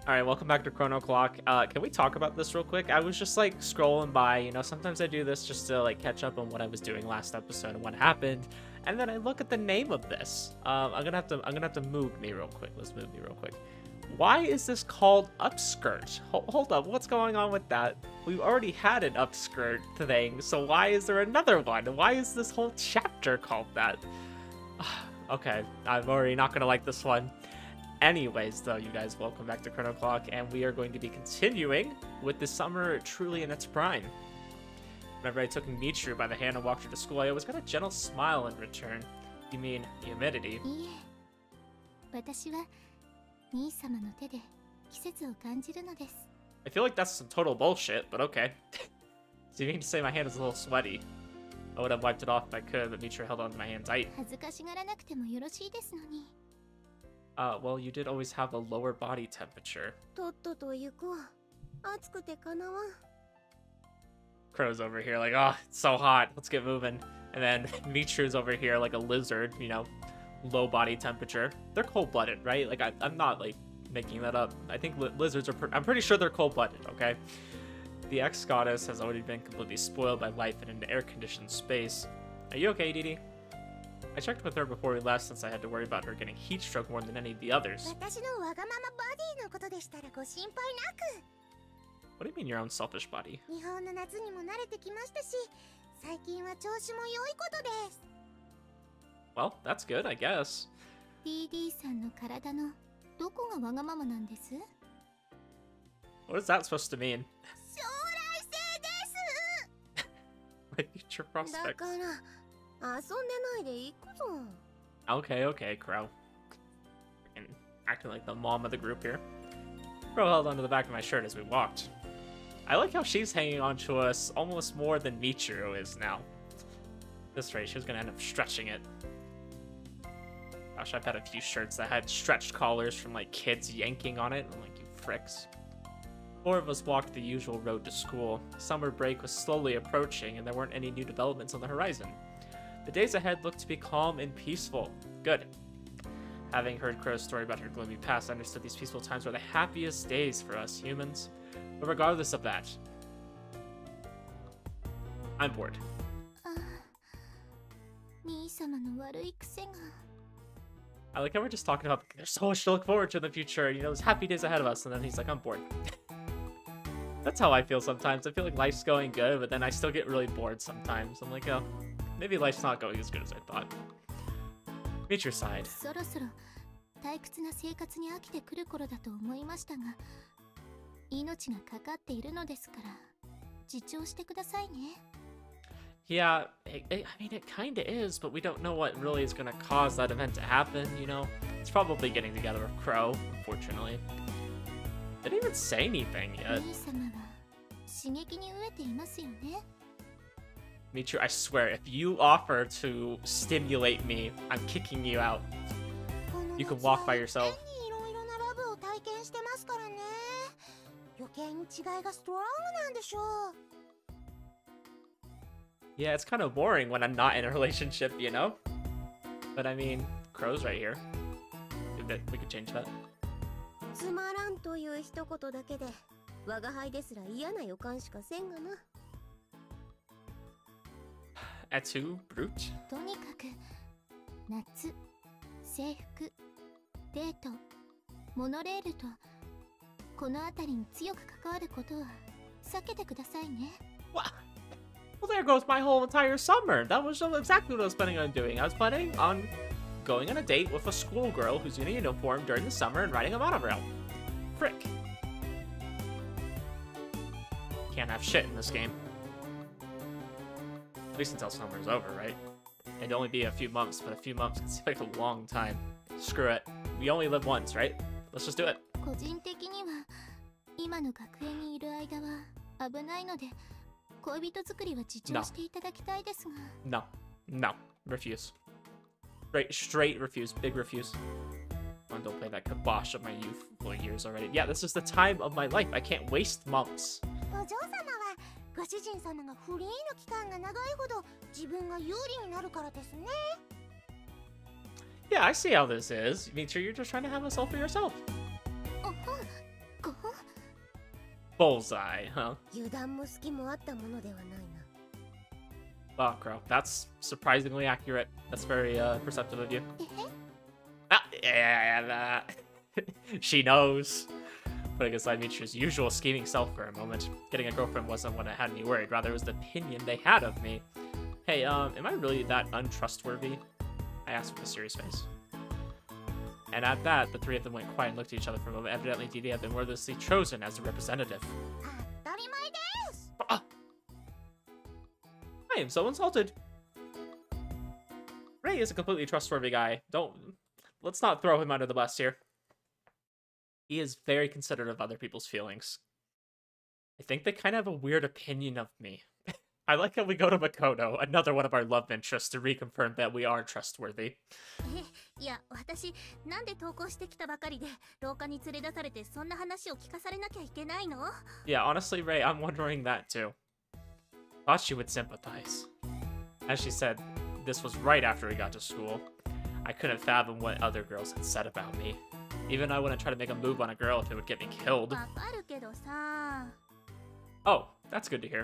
All right, welcome back to ChronoClock. Can we talk about this real quick? I was just like scrolling by, sometimes I do this just to like catch up on what I was doing last episode and what happened. And then I look at the name of this. I'm gonna have to move me real quick. Let's move me real quick. Why is this called upskirt? Hold up, what's going on with that? We already had an upskirt thing, so why is there another one? Why is this whole chapter called that? Okay, I'm already not gonna like this one. Anyways, though, you guys, welcome back to ChronoClock, and we are going to be continuing with the summer truly in its prime. Whenever I took Michiru by the hand and walked her to school, I always got a gentle smile in return. You mean humidity? I feel like that's some total bullshit, but okay. So you mean to say my hand is a little sweaty? I would have wiped it off if I could, but Michiru held onto my hand tight. Well, you did always have a lower body temperature. Crow's over here like, oh, it's so hot, let's get moving. And then Michiru's over here like a lizard, low body temperature. They're cold-blooded, right? Like, I'm not, like, making that up. I think lizards are, I'm pretty sure they're cold-blooded, okay? The ex-goddess has already been completely spoiled by life in an air-conditioned space. Are you okay, Didi? I checked with her before we left since I had to worry about her getting heat stroke more than any of the others. What do you mean your own selfish body? Well, that's good, I guess. What is that supposed to mean? My future prospects. Okay, Crow. And acting like the mom of the group here. Crow held onto the back of my shirt as we walked. I like how she's hanging on to us almost more than Michiru is now. This rate, she was gonna end up stretching it. Gosh, I've had a few shirts that had stretched collars from like kids yanking on it. I'm like, you fricks. 4 of us walked the usual road to school. Summer break was slowly approaching and there weren't any new developments on the horizon. The days ahead looked to be calm and peaceful. Good. Having heard Crow's story about her gloomy past, I understood these peaceful times were the happiest days for us humans. But regardless of that, I'm bored. I like how we're just talking about there's so much to look forward to in the future, those happy days ahead of us, and then he's like, I'm bored. That's how I feel sometimes. I feel like life's going good, but then I still get really bored sometimes. I'm like, oh, maybe life's not going as good as I thought. Meet your side. Yeah, I mean, it kinda is, but we don't know what really is gonna cause that event to happen, It's probably getting together with Crow, unfortunately. Didn't even say anything yet. Michiru, I swear, if you offer to stimulate me, I'm kicking you out. You can walk by yourself. Yeah, it's kind of boring when I'm not in a relationship, But I mean, Crow's right here. We could change that. Etu, brute. What? Well, there goes my whole entire summer. That was exactly what I was planning on doing. I was planning on going on a date with a schoolgirl who's in a uniform during the summer and riding a monorail. Frick. Can't have shit in this game. At least until summer is over, right? It'd only be a few months, but a few months can seem like a long time. Screw it. We only live once, right? Let's just do it. No. No. Refuse. Straight refuse. Big refuse. Don't play that kibosh of my youthful years already. Yeah, this is the time of my life. I can't waste months. Yeah, I see how this is. Michiru, you're just trying to have us all for yourself. Bullseye, huh? 油断も隙もあったものではないな。 Oh, Crow, that's surprisingly accurate. That's very perceptive of you. Ah, yeah, she knows. Putting aside Michiru's usual scheming self for a moment, getting a girlfriend wasn't what had me worried. Rather, it was the opinion they had of me. Hey, am I really that untrustworthy? I asked with a serious face. And at that, the three of them went quiet and looked at each other for a moment. Evidently, Didi had been wordlessly chosen as a representative. I am so insulted. Ray is a completely trustworthy guy. Let's not throw him under the bus here. He is very considerate of other people's feelings. I think they kind of have a weird opinion of me. I like how we go to Makoto, another one of our love interests, to reconfirm that we are trustworthy. Yeah, honestly, Ray, I'm wondering that too. Thought she would sympathize. As she said, this was right after we got to school. I couldn't fathom what other girls had said about me. Even I wouldn't try to make a move on a girl if it would get me killed. Oh, that's good to hear.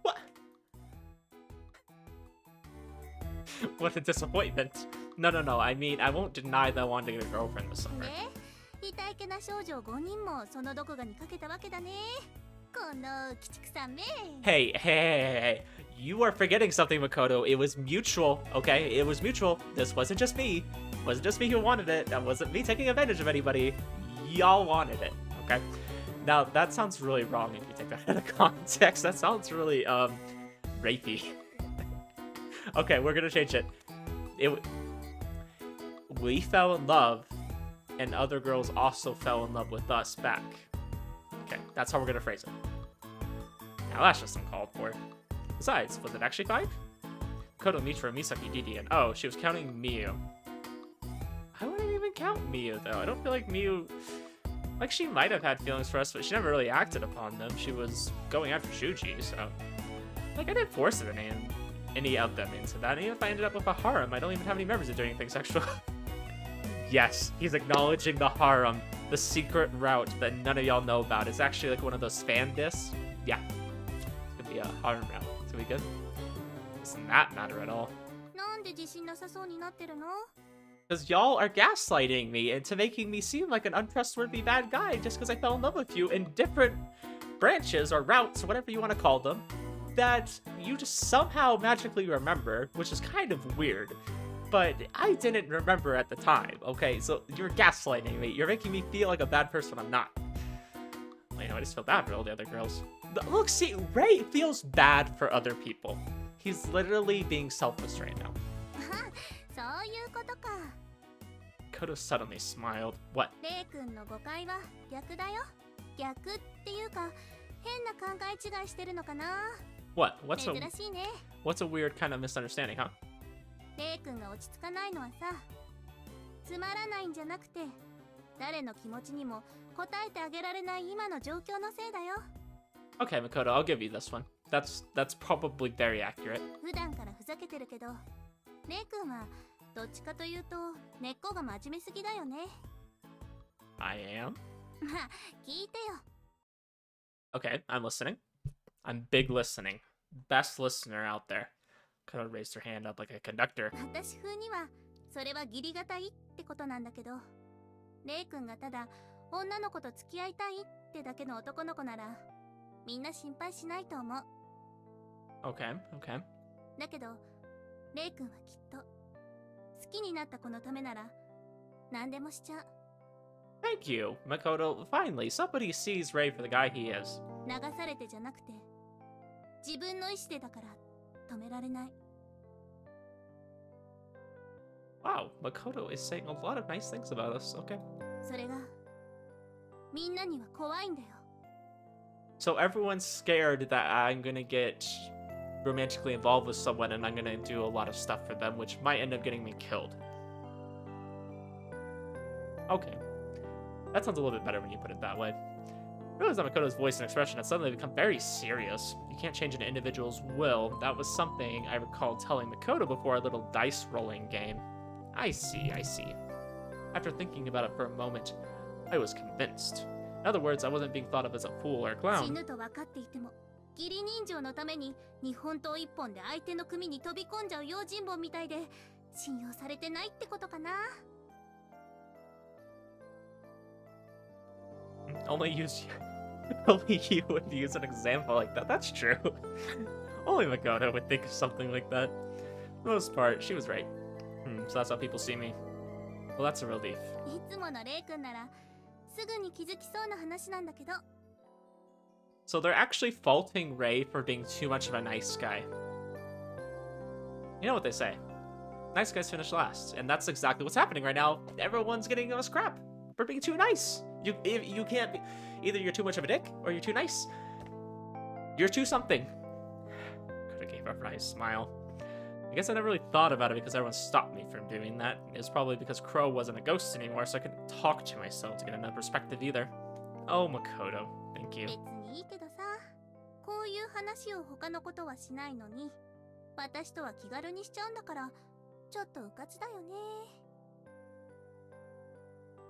What? What a disappointment. No. I mean, I won't deny that I wanted to get a girlfriend this summer. Hey. You are forgetting something, Makoto. It was mutual, okay? It was mutual. This wasn't just me. It wasn't just me who wanted it. That wasn't me taking advantage of anybody. Y'all wanted it, okay? Now, that sounds really wrong if you take that out of context. That sounds really, rapey. Okay, we're gonna change it. We fell in love, and other girls also fell in love with us back. Okay, that's how we're gonna phrase it. Now that's just uncalled for. Besides, was it actually 5? Koto, Mitra, Misaki, Didi, and oh, she was counting Miyu. I wouldn't even count Miyu, though. I don't feel like Miyu... Like, she might have had feelings for us, but she never really acted upon them. She was going after Shuji, so... Like, I didn't force any of them into that. And even if I ended up with a harem, I don't even have any memories of doing anything sexual. Yes, he's acknowledging the harem. The secret route that none of y'all know about. It's actually like one of those fan discs. Yeah. It's gonna be a harem route. It's gonna be good. Doesn't that matter at all? Because y'all are gaslighting me into making me seem like an untrustworthy bad guy just because I fell in love with you in different branches or routes, or whatever you want to call them, that you just somehow magically remember, which is kind of weird. But I didn't remember at the time, okay? So you're gaslighting me. You're making me feel like a bad person I'm not. I know, I just feel bad for all the other girls. Look, see, Ray feels bad for other people. He's literally being selfless right now. Koto suddenly smiled. What? What? What's a weird kind of misunderstanding, huh? Okay, Makoto, I'll give you this one. That's probably very accurate. I am? Okay, I'm listening. I'm big listening. Best listener out there. Koto raised her hand up like a conductor. Okay. Thank you, Makoto. Finally, somebody sees Ray for the guy he is. Wow, Makoto is saying a lot of nice things about us. Okay. So everyone's scared that I'm gonna get romantically involved with someone and I'm gonna do a lot of stuff for them, which might end up getting me killed. Okay. That sounds a little bit better when you put it that way. I realized that Makoto's voice and expression had suddenly become very serious. You can't change an individual's will. That was something I recalled telling Makoto before our little dice rolling game. I see. After thinking about it for a moment, I was convinced. In other words, I wasn't being thought of as a fool or a 死 clown. ぬと分かっていても義理人情のために日本刀一本で相手の組に飛び込んじゃう用心棒みたいで信用されてないってことかな。 Only you would use an example like that. That's true. Only Makoto would think of something like that. For the most part, she was right. So that's how people see me. Well, that's a relief. いつものレイ君ならすぐに気づきそうな話なんだけど。 So they're actually faulting Ray for being too much of a nice guy. You know what they say. Nice guys finish last. And that's exactly what's happening right now. Everyone's getting us crap for being too nice. You can't be... Either you're too much of a dick, or you're too nice. You're too something. Could've gave her a nice smile. I guess I never really thought about it because everyone stopped me from doing that. It was probably because Crow wasn't a ghost anymore, so I couldn't talk to myself to get another perspective either. Oh, Makoto. Thank you. 別にいいけどさ、こういう話を他のことはしないのに、私とは気軽にしちゃうんだから、ちょっとうかつだよね。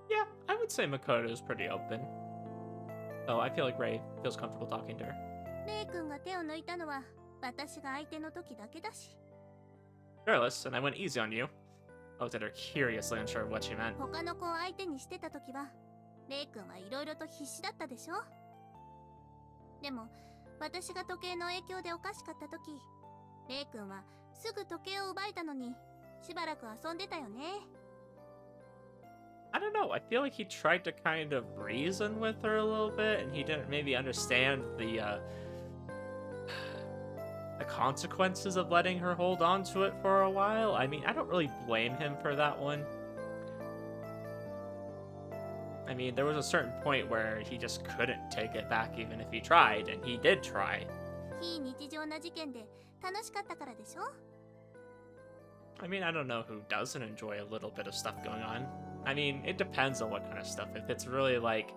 Yeah, I would say Makoto's pretty open. Oh, I feel like Ray feels comfortable talking to her. レイ君が手を抜いたのは私が相手の時だけだし。 Careless, and I went easy on you. I looked at her curiously, unsure of what she meant. 他の子を相手にしてた時は、レイ君はいろいろと必死だったでしょ。でも、私が時計の影響でおかしかった時、レイ君はすぐ時計を奪えたのに、しばらく遊んでたよね。 I don't know, I feel like he tried to kind of reason with her a little bit, and he didn't maybe understand the consequences of letting her hold on to it for a while. I mean, I don't really blame him for that one. I mean, there was a certain point where he just couldn't take it back even if he tried, and he did try. 非日常な事件で楽しかったからでしょ。 I mean, I don't know who doesn't enjoy a little bit of stuff going on. I mean, it depends on what kind of stuff. If it's really, like,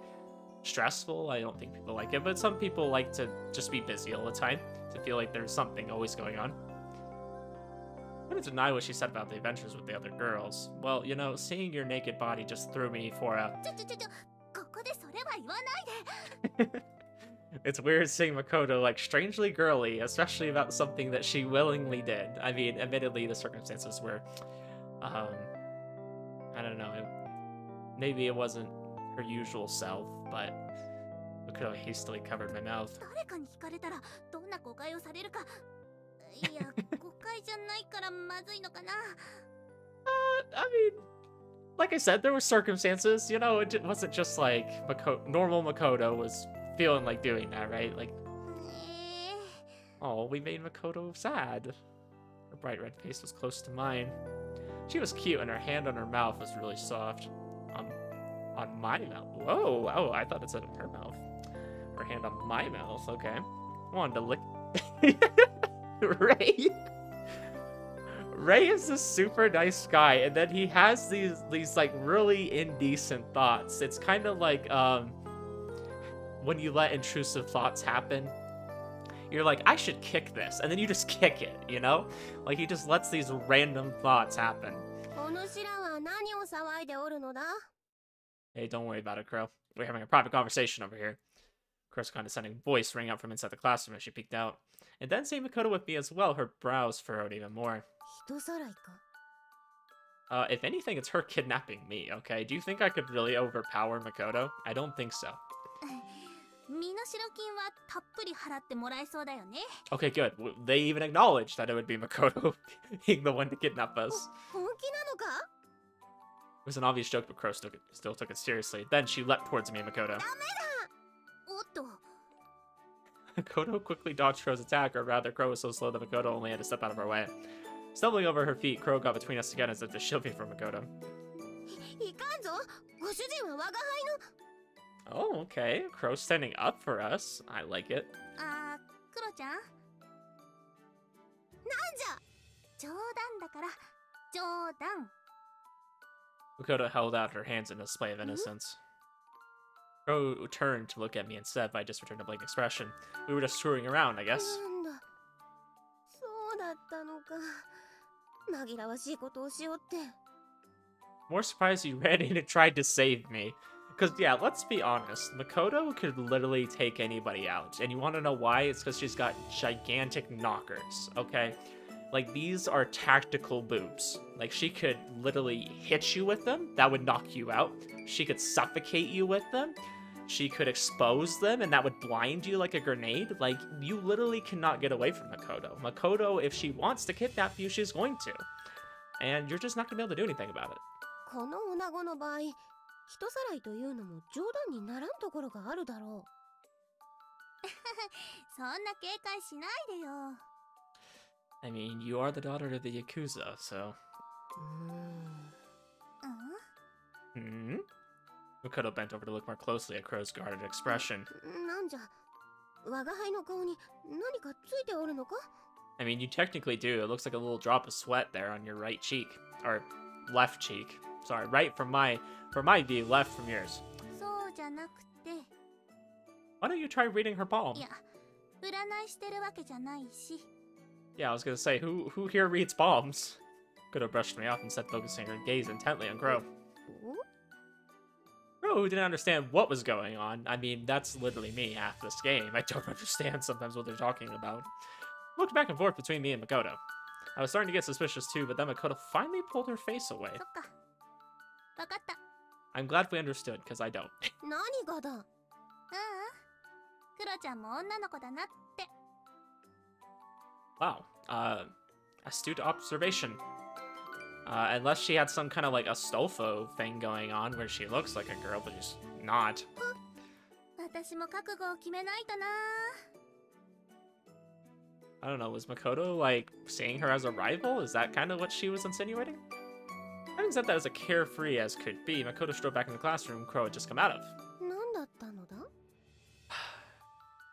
stressful, I don't think people like it. But some people like to just be busy all the time, to feel like there's something always going on. I wouldn't deny what she said about the adventures with the other girls. Well, you know, seeing your naked body just threw me for a... ここでそれは言わないで。 It's weird seeing Makoto, like, strangely girly, especially about something that she willingly did. I mean, admittedly, the circumstances were, I don't know, maybe it wasn't her usual self, but Makoto hastily covered my mouth. 誰かに聞かれたらどんな誤解をされるか。いや、誤解じゃないからまずいのかな。I mean, like I said, there were circumstances, you know, it wasn't just like normal Makoto was feeling like doing that, right? Like, oh, we made Makoto sad. Her bright red face was close to mine. She was cute, and her hand on her mouth was really soft. On my mouth. Whoa, oh, I thought it said on her mouth. Her hand on my mouth, okay. Wanted to lick... Ray? Ray is this super nice guy, and then he has these like, really indecent thoughts. It's kind of like, when you let intrusive thoughts happen, you're like, I should kick this, and then you just kick it, you know? Like, he just lets these random thoughts happen. Hey, don't worry about it, Crow. We're having a private conversation over here. Crow's condescending voice rang out from inside the classroom as she peeked out. And then seeing Makoto with me as well, her brows furrowed even more. If anything, it's her kidnapping me, okay? Do you think I could really overpower Makoto? I don't think so. Okay, good. They even acknowledged that it would be Makoto being the one to kidnap us. It was an obvious joke, but Crow still took it seriously. Then she leapt towards me and Makoto. Makoto quickly dodged Crow's attack, or rather, Crow was so slow that Makoto only had to step out of her way. Stumbling over her feet, Crow got between us again as if to shield me from Makoto. Oh, okay. Crow standing up for us. I like it. Makoto held out her hands in a display of innocence. Crow turned to look at me instead, but I just returned a blank expression. We were just screwing around, I guess. More surprised you ran in and tried to save me. Because, yeah, let's be honest. Makoto could literally take anybody out. And you want to know why? It's because she's got gigantic knockers, okay? Like, these are tactical boobs. Like, she could literally hit you with them. That would knock you out. She could suffocate you with them. She could expose them, and that would blind you like a grenade. Like, you literally cannot get away from Makoto. Makoto, if she wants to kidnap you, she's going to. And you're just not going to be able to do anything about it. この女子の場合、人さらいというのも冗談にならんところがあるだろう。そんな警戒しないでよ。I mean, you are the daughter of the Yakuza, so... Makoto bent over to look more closely at Crow's guarded expression. なんじゃ、我が輩の顔に何かついておるのか? I mean, you technically do. It looks like a little drop of sweat there on your right cheek. Or left cheek. Sorry, right from my view, left from yours. そうじゃなくて。 Why don't you try reading her palm? いや、占いしてるわけじゃないし。 Yeah, I was gonna say, who here reads palms? Could have brushed me off instead, focusing her gaze intently on Crow. Crow, who didn't understand what was going on. I mean, that's literally me half this game. I don't understand sometimes what they're talking about. Looked back and forth between me and Makoto. I was starting to get suspicious too, but then Makoto finally pulled her face away. そっか。わかった。 I'm glad we understood, because I don't. 何がだ? クロちゃんも女の子だなって。 Wow. Astute observation. Unless she had some kind of like Astolfo thing going on where she looks like a girl, but she's not. 私も覚悟を決めないとな。 I don't know, was Makoto, like, seeing her as a rival? Is that kind of what she was insinuating? Having said that as carefree as could be, Makoto strode back in the classroom Crow had just come out of. 何だったのだ?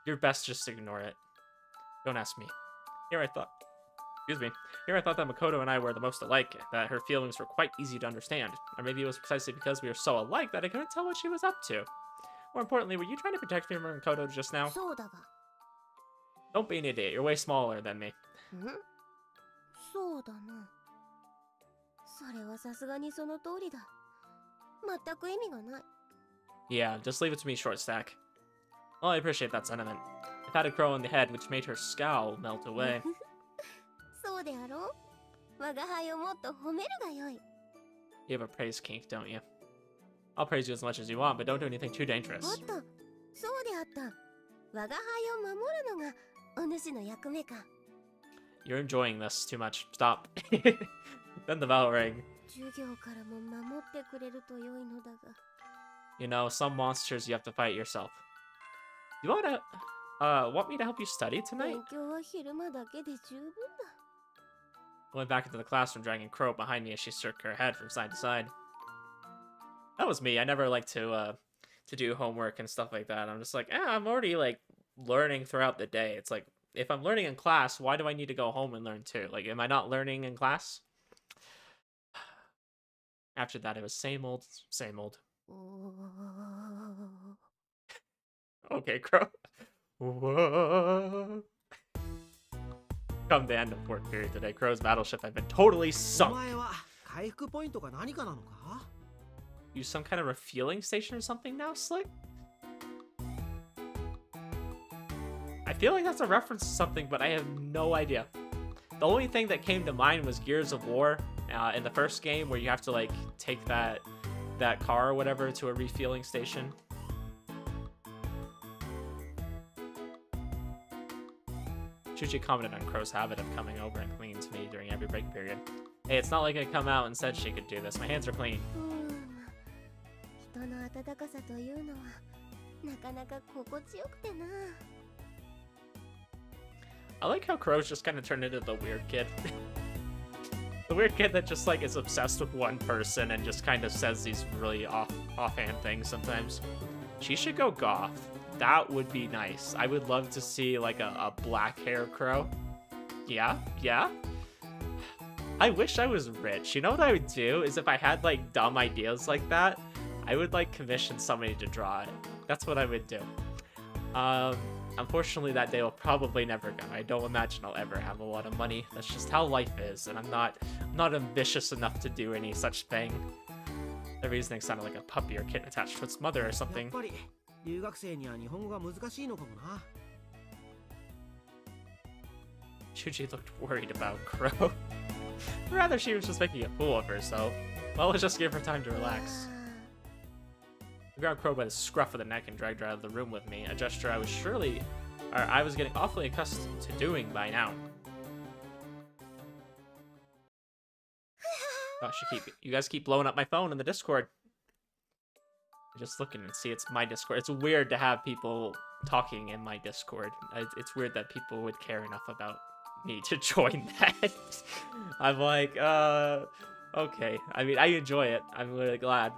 You're best just to ignore it. Don't ask me. Here I thought that Makoto and I were the most alike, that her feelings were quite easy to understand. Or maybe it was precisely because we were so alike that I couldn't tell what she was up to. More importantly, were you trying to protect me from Makoto just now? そうだが。 Don't be an idiot, you're way smaller than me. そうだな。それはさすがにその通りだ。全く意味がない。 Yeah, just leave it to me, short stack. Well, I appreciate that sentiment. I patted Crow on the head, which made her scowl melt away. そうであろう? 我が輩をもっと褒めるがよい。 You have a praise kink, don't you? I'll praise you as much as you want, but don't do anything too dangerous. おっと、そうであった。我が輩を守るのがお主の役目か。 You're enjoying this too much. Stop. Then the bell rang. 授業からも守ってくれると良いのだが。 You know, some monsters you have to fight yourself. You want me to help you study tonight? 勉強は昼間だけで十分だ。 I went back into the classroom, dragging Crow behind me as she shook her head from side to side. That was me. I never like to do homework and stuff like that. I'm just like, I'm already like learning throughout the day. It's like, if I'm learning in class, why do I need to go home and learn too? Like, am I not learning in class? After that, it was same old, same old. Okay, Crow. Whoa. Come the end of fourth period today, Crow's battleship had been totally sunk. Use some kind of refueling station or something now, Slick? I feel like that's a reference to something, but I have no idea. The only thing that came to mind was Gears of War in the first game, where you have to like take that car or whatever to a refueling station. Chuchi commented on Crow's habit of coming over and clinging to me during every break period. Hey, it's not like I come out and said she could do this. My hands are clean. 人の温かさというのはなかなか心地よくてな。 I like how Crow's just kind of turned into the weird kid. The weird kid that just like is obsessed with one person and just kind of says these really offhand things sometimes. She should go goth. That would be nice. I would love to see like a black hair Crow. Yeah. I wish I was rich. You know what I would do is if I had like dumb ideas like that, I would like commission somebody to draw it. That's what I would do. Unfortunately, that day will probably never come. I don't imagine I'll ever have a lot of money. That's just how life is, and I'm not ambitious enough to do any such thing. The reasoning sounded like a puppy or kitten attached to its mother or やっ something. ぱり留学生には日本語が難しいのかもな。 Chuchi looked worried about Crow. Rather, she was just making a fool of herself. Well, let's just give her time to relax. I grabbed Crow by the scruff of the neck and dragged her out of the room with me, a gesture I was getting awfully accustomed to doing by now. Oh, you guys keep blowing up my phone in the Discord. I'm just looking and see it's my Discord. It's weird to have people talking in my Discord. It's weird that people would care enough about me to join that. I'm like, okay. I mean, I enjoy it. I'm really glad.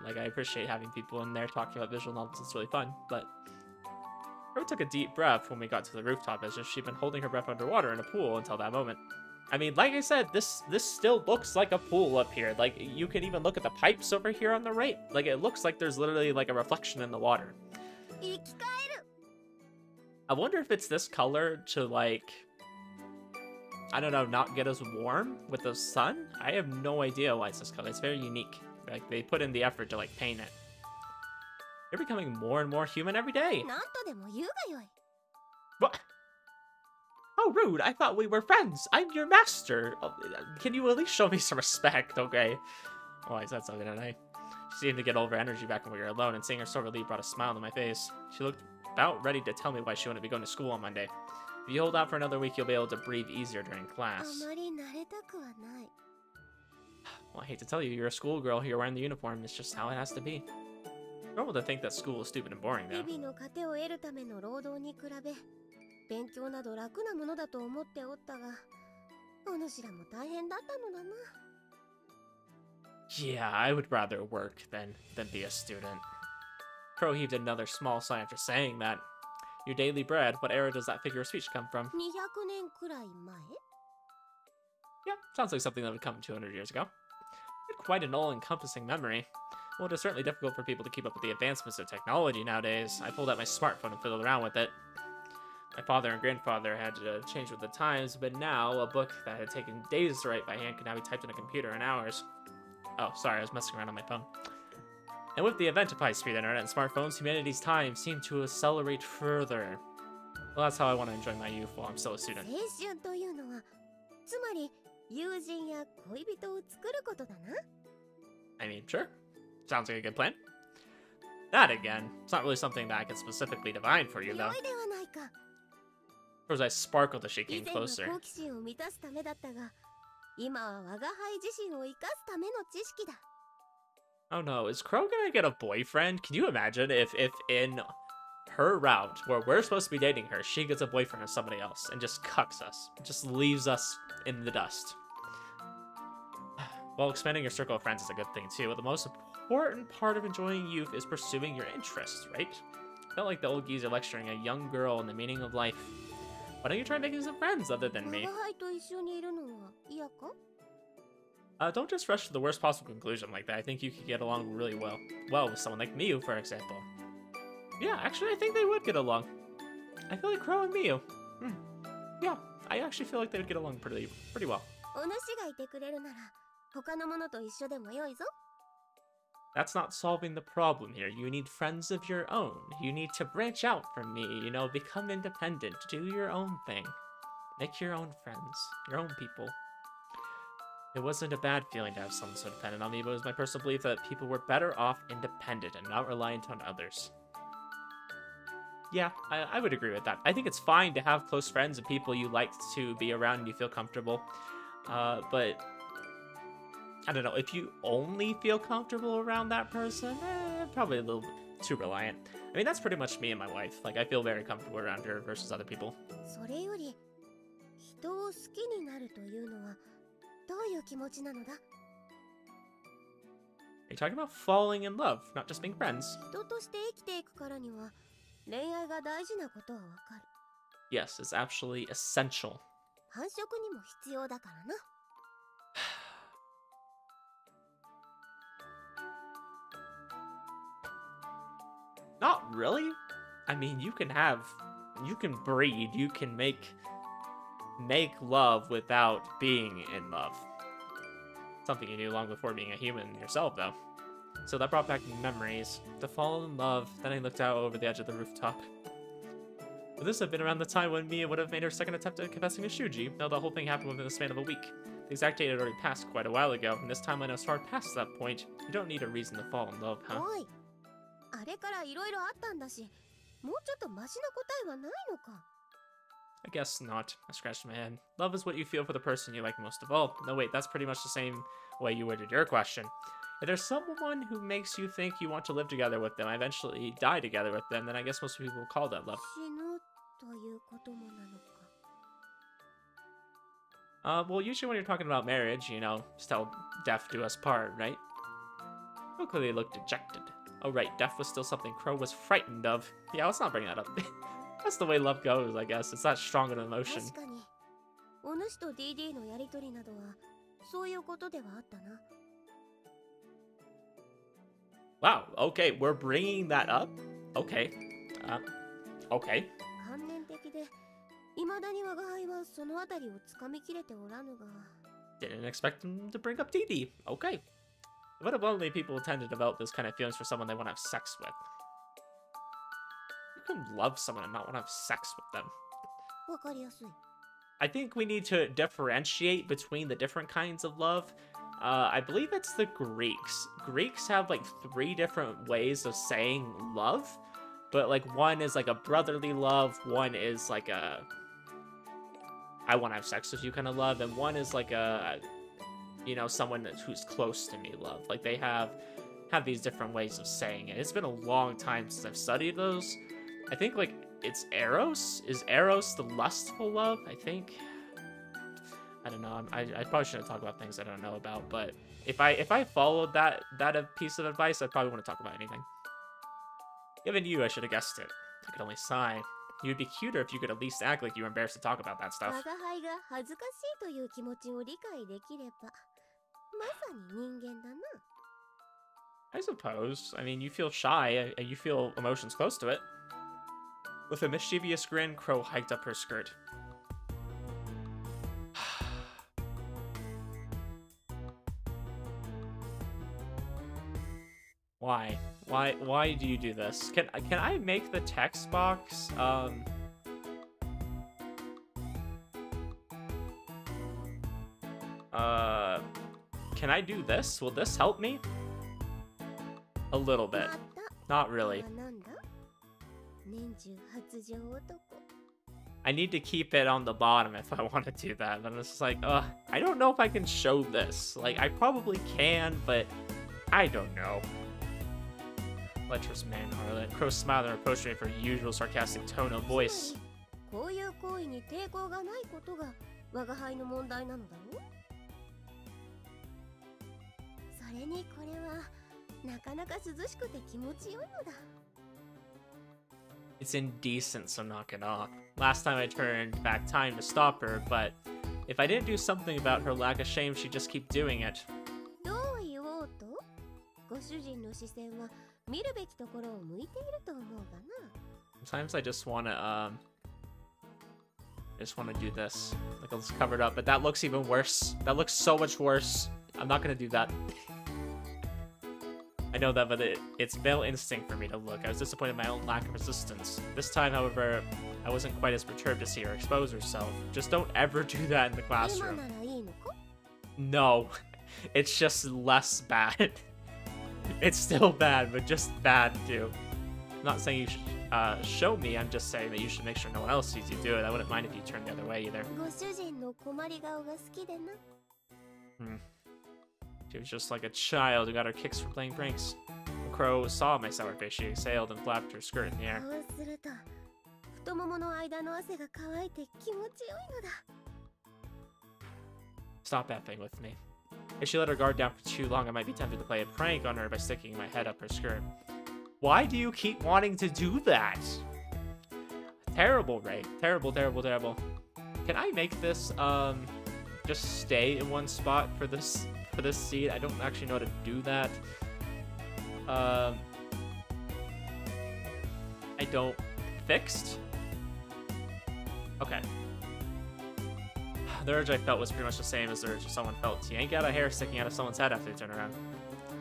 Like I appreciate having people in there talking about visual novels. It's really fun. But Ro took a deep breath when we got to the rooftop, as if she'd been holding her breath underwater in a pool until that moment. I mean, like I said, this still looks like a pool up here. Like, you can even look at the pipes over here on the right. Like, it looks like there's literally like a reflection in the water. I wonder if it's this color to, like, I don't know, not get us warm with the sun? I have no idea why it's this color. It's very unique. Like, they put in the effort to, like, paint it. You're becoming more and more human every day. What? How rude. I thought we were friends. I'm your master. Oh, can you at least show me some respect, okay? Oh, I said something, didn't I? She seemed to get all of her energy back when we were alone, and seeing her sore relief brought a smile to my face. She looked about ready to tell me why she wouldn't be going to school on Monday. If you hold out for another week, you'll be able to breathe easier during class. Well, I hate to tell you, you're a schoolgirl. You're wearing the uniform. It's just how it has to be. Normal to think that school is stupid and boring, though. Yeah, I would rather work than be a student. Crow heaved another small sigh after saying that. Your daily bread, what era does that figure of speech come from? Yeah, sounds like something that would come 200 years ago. Quite an all-encompassing memory. Well, it is certainly difficult for people to keep up with the advancements of technology nowadays. I pulled out my smartphone and fiddled around with it. My father and grandfather had to change with the times, but now a book that had taken days to write by hand can now be typed in a computer in hours. Oh, sorry, I was messing around on my phone. And with the advent of high-speed internet and smartphones, humanity's time seemed to accelerate further. Well, that's how I want to enjoy my youth while I'm still a student. I mean, sure. Sounds like a good plan. That again, it's not really something that I can specifically divine for you, though. Crow's eyes sparkled as she came closer. Oh no, is Crow gonna get a boyfriend? Can you imagine if in her route, where we're supposed to be dating her, she gets a boyfriend of somebody else and just cucks us, just leaves us in the dust? Well, expanding your circle of friends is a good thing too, but the most important part of enjoying youth is pursuing your interests, right? Felt like the old geezer lecturing a young girl on the meaning of life. Why don't you try making some friends other than me? Don't just rush to the worst possible conclusion like that. I think you could get along really well with someone like Miyu, for example. Yeah, actually, I think they would get along. I feel like Crow and Miyu. Yeah, I actually feel like they would get along pretty well. That's not solving the problem here. You need friends of your own. You need to branch out from me, you know, become independent, do your own thing. Make your own friends, your own people. It wasn't a bad feeling to have someone so dependent on me, but it was my personal belief that people were better off independent and not reliant on others. Yeah, I would agree with that. I think it's fine to have close friends and people you like to be around and you feel comfortable. But I don't know, if you only feel comfortable around that person, probably a little bit too reliant. I mean, that's pretty much me and my wife. Like, I feel very comfortable around her versus other people. Are you talking about falling in love, not just being friends? Yes, it's actually essential. Not really. I mean, you can breed, you can make love without being in love. Something you knew long before being a human yourself, though. So that brought back memories. To fall in love, then I looked out over the edge of the rooftop. Would this have been around the time when Mia would have made her second attempt at confessing to Shuji? No, the whole thing happened within the span of a week. The exact date had already passed quite a while ago, and this timeline was far past that point. You don't need a reason to fall in love, huh? おい、あれからいろいろあったんだし、もうちょっとマシな答えはないのか。 I guess not. I scratched my head. Love is what you feel for the person you like most of all. No, wait, that's pretty much the same way you worded your question. If there's someone who makes you think you want to live together with them, eventually die together with them, then I guess most people will call that love. 死ぬということもなのか。 Well, usually when you're talking about marriage, you know, just till death do us part, right? Crow clearly looked dejected. Oh, right, death was still something Crow was frightened of. Yeah, let's not bring that up. That's the way love goes, I guess. It's that strong an emotion. 確かに、お主と DD のやりとりなどはそういうことではあったな。 Wow, okay, we're bringing that up? Okay. Okay. 観念的で、未だに我が輩はそのあたりをつかみきれておらぬが。 Didn't expect him to bring up DD. Okay. What if only people tend to develop this kind of feelings for someone they want to have sex with? You can love someone and not want to have sex with them. わかりやすい。 I think we need to differentiate between the different kinds of love. I believe it's the Greeks. Greeks have like 3 different ways of saying love, but like one is like a brotherly love, one is like a I want to have sex with you kind of love, and one is like a, you know, someone who's close to me love. Like they have these different ways of saying it. It's been a long time since I've studied those. I think like it's Eros. Is Eros the lustful love? I think. I don't know. I probably shouldn't talk about things I don't know about, but if I followed that piece of advice, I probably wouldn't talk about anything. Given you, I should have guessed it. I could only sigh. You'd be cuter if you could at least act like you were embarrassed to talk about that stuff. 我が輩が恥ずかしいという気持ちを理解できれば、まさに人間だな。 I suppose. I mean, you feel shy, and you feel emotions close to it. With a mischievous grin, Crow hiked up her skirt. Why? Why do you do this? Can I make the text box can I do this? Will this help me? A little bit. Not really. なんだ？年中発情男。 I need to keep it on the bottom if I want to do that. But it's just like, I don't know if I can show this. Like, I probably can, but I don't know. Lecherous man, Harlan. Crow smiled and reproached me for her usual sarcastic tone of voice. こういう行為に抵抗がないことが我が輩の問題なのだろう。それにこれはなかなか涼しくて気持ちよいのだ。 It's indecent, so knock it off. Last time I turned back time to stop her, but if I didn't do something about her lack of shame, she'd just keep doing it. どう言おうと、ご主人の視線は見るべきところを向いていると思うがな。 Sometimes I just wanna do this. Like, let's cover it up, but that looks even worse. That looks so much worse. I'm not gonna do that. I know that, but it's male instinct for me to look. I was disappointed in my own lack of resistance. This time, however, I wasn't quite as perturbed to see her expose herself. Just don't ever do that in the 今 classroom. ならいいのか？ No, it's just less bad. It's still bad, but just bad too. I'm not saying you should show me, I'm just saying that you should make sure no one else sees you do it. I wouldn't mind if you turned the other way either. ご主人の困り顔が好きでな。 She was just like a child who got her kicks for playing pranks. The Crow saw my sour face. She exhaled and flapped her skirt in the air. そうすると、太ももの間の汗が乾いて気持ちよいのだ。 Stop effing with me. If she let her guard down for too long, I might be tempted to play a prank on her by sticking my head up her skirt. Why do you keep wanting to do that? Terrible, Ray. Terrible, terrible, terrible. Can I make this, just stay in one spot for this seed? I don't actually know how to do that. I don't... Fixed? Okay. The urge I felt was pretty much the same as the urge someone felt to yank out a hair sticking out of someone's head after they turn around.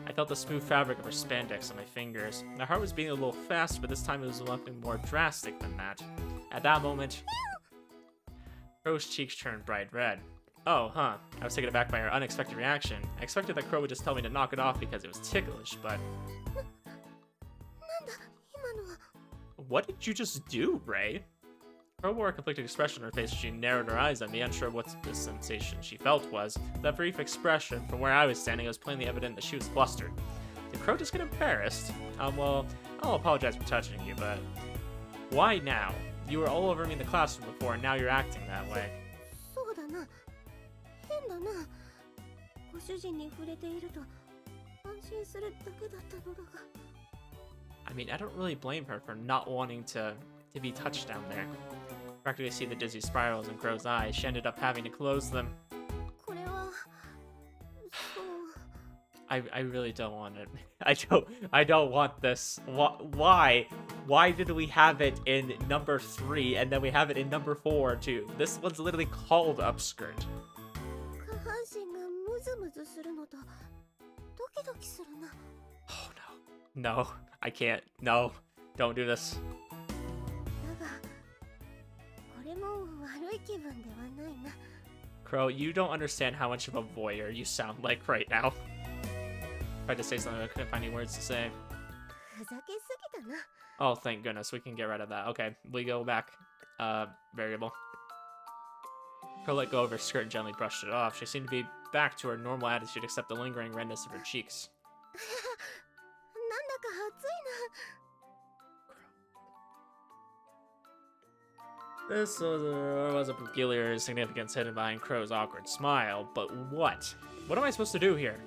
I felt the smooth fabric of her spandex on my fingers. My heart was beating a little fast, but this time it was something more drastic than that. At that moment, Crow's cheeks turned bright red. Oh, huh. I was taken aback by her unexpected reaction. I expected that Crow would just tell me to knock it off because it was ticklish, but... What did you just do, Ray? Crow wore a conflicted expression on her face as she narrowed her eyes at me, unsure what the sensation she felt was. That brief expression, from where I was standing, it was plainly evident that she was flustered. Did Crow just get embarrassed? Well, I'll apologize for touching you, but... Why now? You were all over me in the classroom before, and now you're acting that way. I mean, I don't really blame her for not wanting to be touched down there. Practically see the dizzy spirals in Crow's eyes. She ended up having to close them. I really don't want it. I don't want this. Why? Why did we have it in number 3 and then we have it in number 4 too? This one's literally called Upskirt. Oh no. No, I can't. No, don't do this. Crow, you don't understand how much of a voyeur you sound like right now. Tried to say something, I couldn't find any words to say. Oh, thank goodness, we can get rid of that. Okay, we go back. Variable. Crow let go of her skirt and gently brushed it off. She seemed to be back to her normal attitude except the lingering redness of her cheeks. This was a peculiar significance hidden behind Crow's awkward smile, but what? What am I supposed to do here?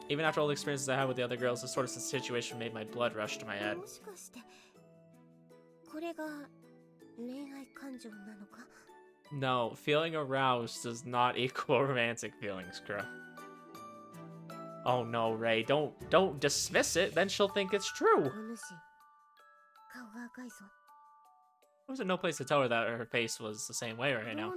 Even after all the experiences I had with the other girls, this sort of situation made my blood rush to my head. No, feeling aroused does not equal romantic feelings, Crow. Oh no, Ray, don't dismiss it, then she'll think it's true. There was no place to tell her that her face was the same way right now.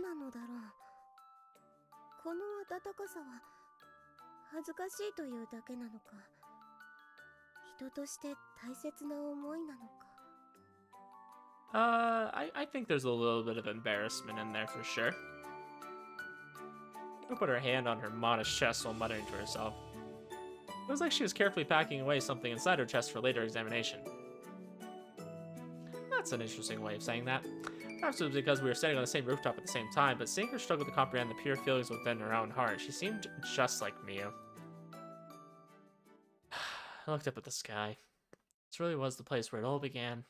I think there's a little bit of embarrassment in there for sure. She put her hand on her modest chest while muttering to herself. It was like she was carefully packing away something inside her chest for later examination. That's an interesting way of saying that. Perhaps it was because we were standing on the same rooftop at the same time, but seeing her struggle to comprehend the pure feelings within her own heart, she seemed just like Miu. I looked up at the sky. This really was the place where it all began. A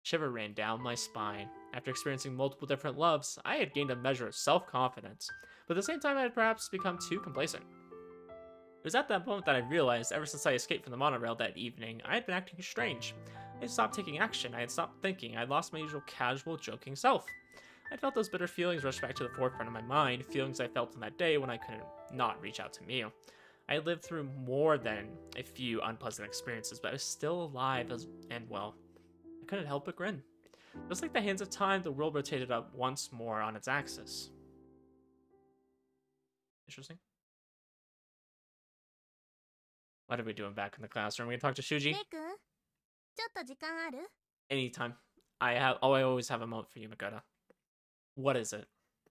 shiver ran down my spine. After experiencing multiple different loves, I had gained a measure of self-confidence, but at the same time I had perhaps become too complacent. It was at that moment that I realized, ever since I escaped from the monorail that evening, I had been acting strange. I had stopped taking action, I had stopped thinking, I had lost my usual casual, joking self. I felt those bitter feelings rush back to the forefront of my mind, feelings I felt on that day when I could not reach out to Miu. I had lived through more than a few unpleasant experiences, but I was still alive and well. I couldn't help but grin. Just like the hands of time, the world rotated up once more on its axis. Interesting. What are we doing back in the classroom? Are we gonna talk to Shuji? Anytime. I always have a moment for you, Makoto. What is it?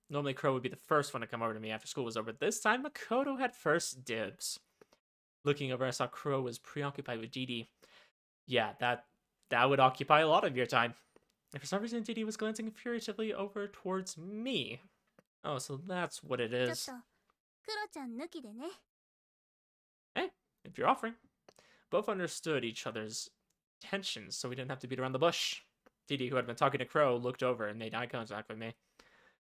Normally Crow would be the first one to come over to me after school was over. This time Makoto had first dibs. Looking over, I saw Crow was preoccupied with Didi. Yeah, that would occupy a lot of your time. And for some reason, Didi was glancing furtively over towards me. Oh, so that's what it is. Hey, if you're offering. Both understood each other's tensions, so we didn't have to beat around the bush. Didi, who had been talking to Crow, looked over and made eye contact with me.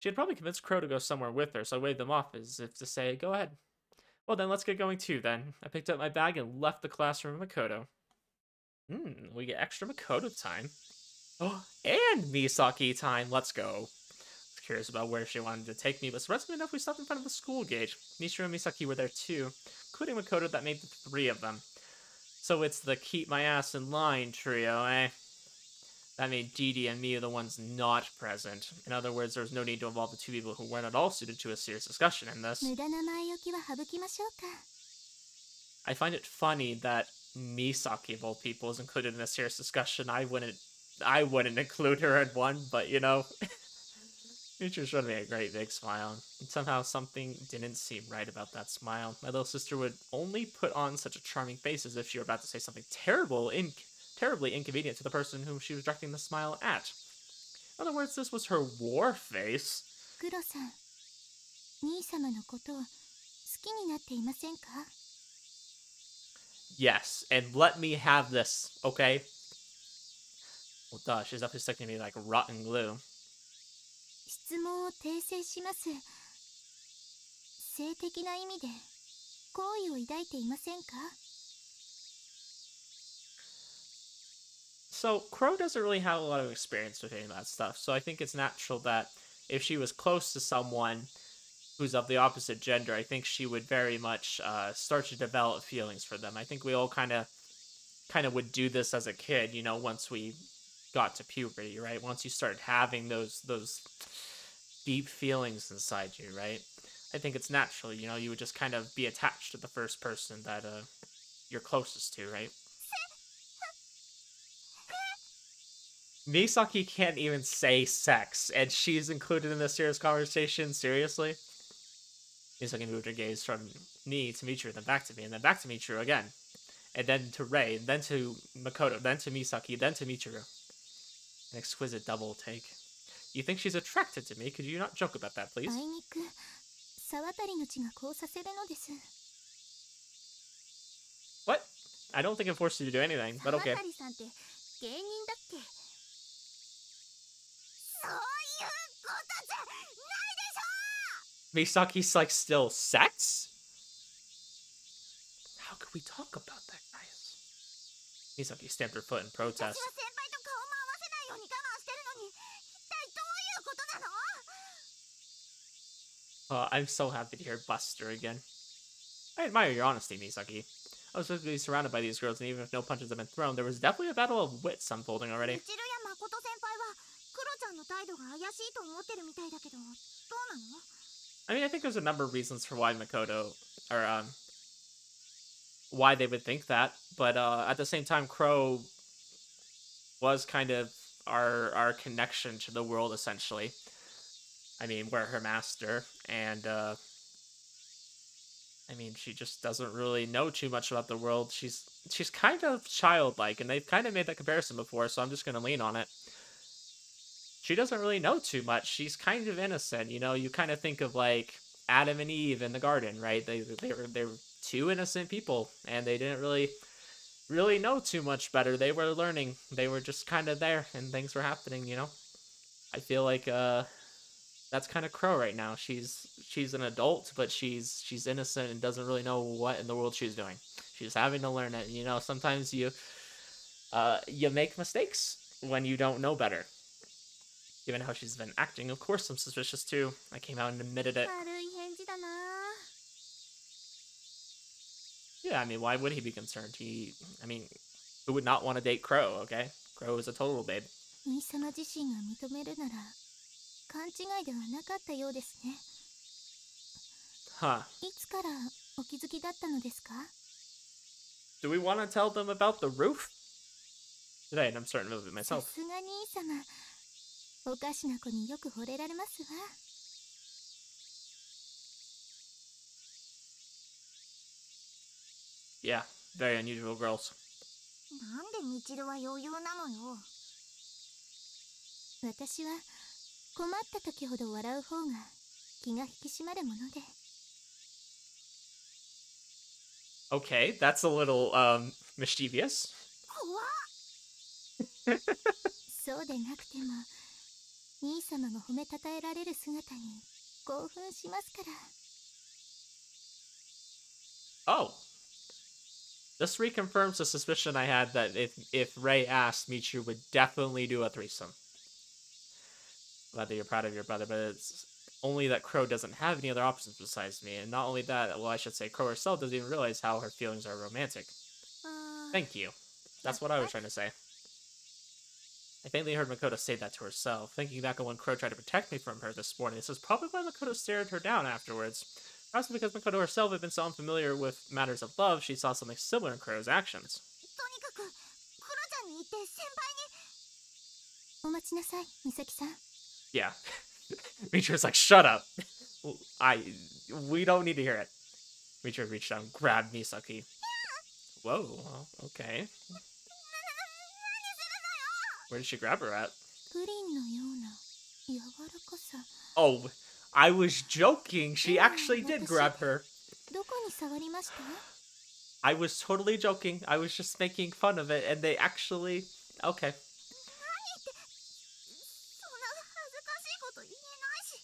She had probably convinced Crow to go somewhere with her, so I waved them off as if to say, go ahead. Well then, let's get going too then. I picked up my bag and left the classroom with Makoto. We get extra Makoto time. Oh, and Misaki time, let's go. I was curious about where she wanted to take me, but surprisingly enough, we stopped in front of the school gate. Mishiro and Misaki were there too, including Makoto. That made the 3 of them. So it's the keep my ass in line trio, eh? That made Didi and Miu the ones not present. In other words, there was no need to involve the 2 people who weren't at all suited to a serious discussion in this. I find it funny that Misaki of all people is included in a serious discussion. I wouldn't include her in one, but you know, Future showed me a great big smile. And somehow something didn't seem right about that smile. My little sister would only put on such a charming face as if she were about to say something terribly inconvenient to the person whom she was directing the smile at. In other words, this was her war face. クロさん、兄様のことを好きになっていませんか？ Yes, and let me have this, okay? Well, duh, she's definitely sticking to me like rotten glue. 質問を訂正します。性的な意味で好意を抱いていませんか？ So, Crow doesn't really have a lot of experience with any of that stuff, so I think it's natural that if she was close to someone who's of the opposite gender, I think she would very much start to develop feelings for them. I think we all kind of would do this as a kid, you know, once we got to puberty, right? Once you started having those deep feelings inside you, right? I think it's natural, you know, you would just kind of be attached to the first person that you're closest to, right? Misaki can't even say sex, and she's included in this serious conversation. Seriously? Misaki moved her gaze from me to Michiru, then back to me, and then back to Michiru again. And then to Rei, and then to Makoto, then to Misaki, then to Michiru. An exquisite double take. You think she's attracted to me? Could you not joke about that, please? あいにく沢渡の血がこうさせるのです。 What? I don't think it forced you to do anything, but okay. 沢渡さんって芸人だっけ？そういうことじゃないでしょ！ Misaki's like still sex? How could we talk about that, guys? Misaki stamped her foot in 私は protest. 先輩と顔も合わせないように我慢してるのに、一体どういうことなの？ I'm so happy to hear Buster again. I admire your honesty, Misaki. I was supposed to be surrounded by these girls, and even if no punches had been thrown, there was definitely a battle of wits unfolding み already. ちるや誠先輩はクロちゃんの態度が怪しいと思ってるみたいだけど、どうなの？ I mean, I think there's a number of reasons for why Makoto, or why they would think that, but at the same time, Crow was kind of our connection to the world, essentially. I mean, we're her master, and I mean, she just doesn't really know too much about the world. She's kind of childlike, and they've kind of made that comparison before, so I'm just going to lean on it. She doesn't really know too much. She's kind of innocent, you know. You kind of think of like Adam and Eve in the garden, right? They were two innocent people, and they didn't really know too much better. They were learning. They were just kind of there, and things were happening, you know. I feel like that's kind of Crow right now. She's an adult, but she's innocent and doesn't really know what in the world she's doing. She's having to learn it. You know, sometimes you make mistakes when you don't know better. Given how she's been acting, of course I'm suspicious too. I came out and admitted it. 軽い返事だな。 Yeah, I mean, why would he be concerned? I mean, who would not want to date Crow, okay? Crow is a total babe. 兄様自身が認めるなら勘違いではなかったようですね。 Huh. いつからお気づきだったのですか？ Do we want to tell them about the roof? Today, and I'm starting to move it さ myself. すが兄様。おかしな子によく惚れられますわ。 Yeah, very unusual girls. なんでみちるは余裕なのよ。私は困った時ほど笑う方が気が引き締まるもので。 Okay, that's a little, mischievous. 怖っ。そうでなくても兄様が褒めたたえられる姿に興奮しますから。 Oh. This reconfirms the suspicion I had that if Rei asked, Michiru would definitely do a threesome. Whether you're proud of your brother, but it's only that Crow doesn't have any other options besides me. And not only that, well, I should say Crow herself doesn't even realize how her feelings are romantic. Thank you. That's what I was trying to say. I faintly heard Makoto say that to herself. Thinking back on when Crow tried to protect me from her this morning, this is probably why Makoto stared her down afterwards. Possibly because Makoto herself had been so unfamiliar with matters of love, she saw something similar in Kuro's actions. とにかくクロちゃんに言って先輩に。お待ちなさい、美咲さん。 Yeah. Michiru's like, shut up. We don't need to hear it. Michiru reached out and grabbed Misaki. Whoa, okay. Where did she grab her at? プリンのような柔らかさ。 Oh, I was joking. She actually did grab her. どこに触りました？ I was totally joking. I was just making fun of it, and they actually... Okay. そんな恥ずかしいこと言えないし。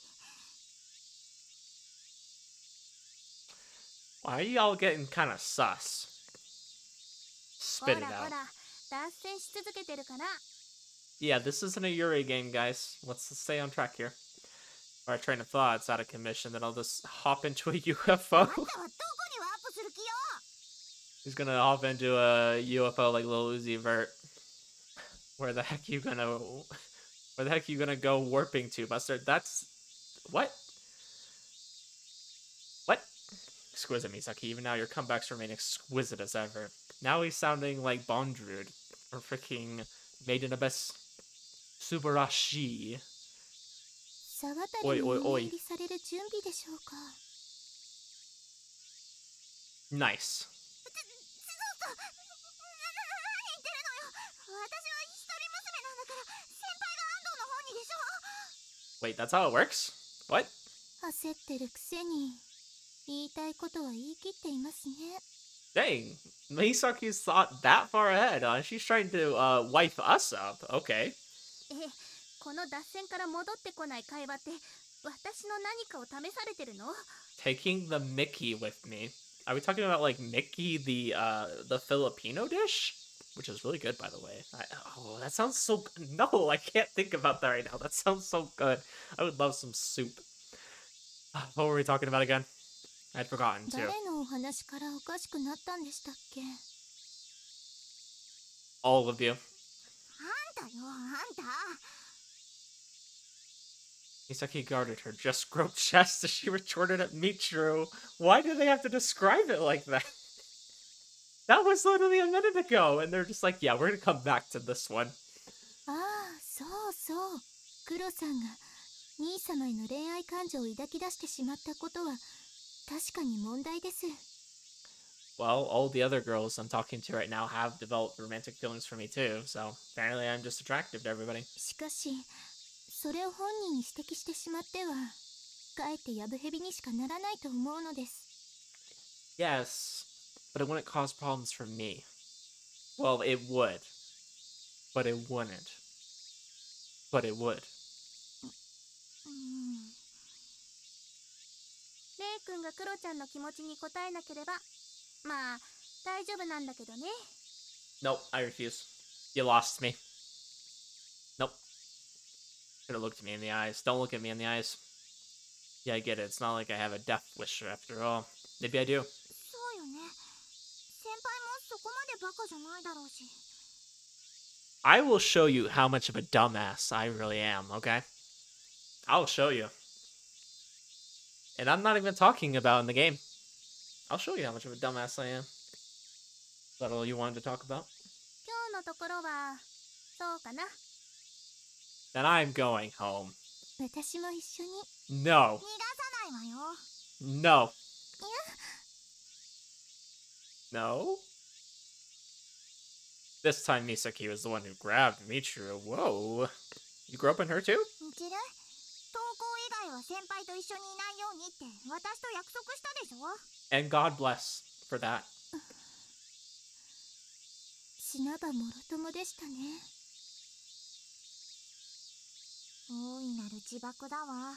Why are y'all getting kind of sus? ほ Spit ら it ほ out. ら、脱線し続けてるから。 Yeah, this isn't a Yuri game, guys. Let's stay on track here. Or our train of thought's out of commission, then I'll just hop into a UFO. あんたはどこにワープする気よ。 He's gonna hop into a UFO like Lil Uzi Vert. Where the heck you gonna... Where the heck you gonna go warping to, Buster? That's... What? What? Exquisite, Misaki. Even now, your comebacks remain exquisite as ever. Now he's sounding like Bondrude. Or freaking Maiden Abyss. Subarashi. 沢渡りにお入りされる準備でしょうか。 Nice. 何言ってるのよ。私は一人娘なんだから、先輩が安藤の方にでしょ。 Wait, that's how it works? What? 焦ってるくせに言いたいことは言い切っていますね。 Dang, Misaki's thought that far ahead. She's trying to wife us up. Okay. この脱線から戻ってこない会話って私の何かを試されてるの？ Taking the Mickey with me. Are we talking about like Mickey, the Filipino dish? Which is really good, by the way. Oh, that sounds so good. No, I can't think about that right now. That sounds so good. I would love some soup. What were we talking about again? I'd forgotten too. 誰のお話からおかしくなったんでしたっけ？ All of you. あんたよ、あんた。 Misaki guarded her just groped chest as she retorted at Michiru. Why do they have to describe it like that? That was literally a minute ago, and they're just like, yeah, we're gonna come back to this one. ああ、そうそう。クロさんが兄様への恋愛感情を抱き出してしまったことは確かに問題です。 Well, all the other girls I'm talking to right now have developed romantic feelings for me too, so apparently I'm just attractive to everybody. しかし、それを本人に指摘してしまっては、かえってやぶへびにしかならないと思うのです。 Yes, but it wouldn't cause problems for me. Well, it would. But it wouldn't. But it would. レイ君がクロちゃんの気持ちに応えなければ、まあ大丈夫なんだけどね。 Nope, I refuse. You lost me. Nope. Should have looked me in the eyes. Don't look at me in the eyes. Yeah, I get it. It's not like I have a death wish after all. Maybe I do. そうよね。先輩もそこまでバカじゃないだろうし。 I will show you how much of a dumbass I really am, okay? I'll show you. And I'm not even talking about in the game. I'll show you how much of a dumbass I am. Is that all you wanted to talk about? 今日のところはそうかな。 Then I'm going home. 私も一緒に。 No. 逃がさないわよ。 No. No? This time Misaki was the one who grabbed Michiru. Whoa. You grew up in her too? みちる、登校以外は先輩と一緒にいないようにって私と約束したでしょ。 And God bless for that. 死なばもろともでしたね。大いなる自爆だわ。